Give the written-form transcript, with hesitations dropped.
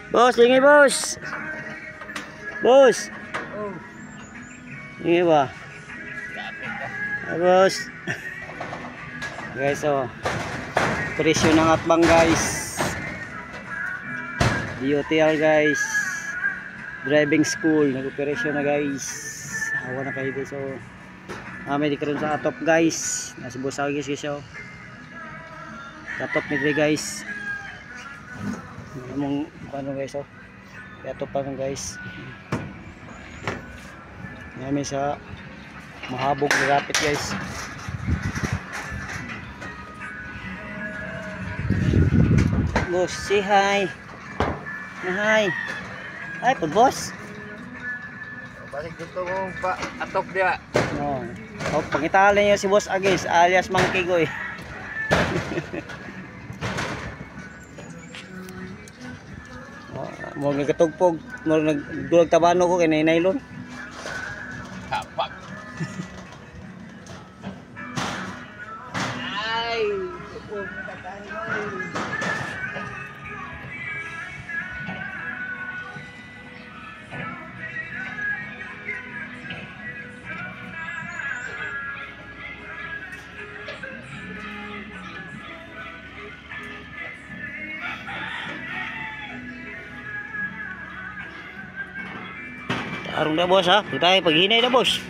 Boss, lingi boss. Boss. Oh. Lingi ba? Boss. Guys, oh. Presyo ng atbang guys. DOTR guys. Driving school. Nag-operasyon na guys. Hawa na kayo guys, oh. May di karon sa atop guys. Nasa busag guys guys, oh. Atop ni Dre guys. Among ano guys, oh. Atop pa guys. Namin sa mahabog na rapid guys. Boss, say hi. Hi. Hi po boss. Balik gusto mong pa-atok dia. No. Oh, pangitala niyo si Boss Agis alias Mang Kigoy. Mo nagtugpog, mo nagdulag tabano ko kay naylon. Hapak. Ay, tugpog mo tatanoy. Arong na boss ha. Tayo paghinay na boss.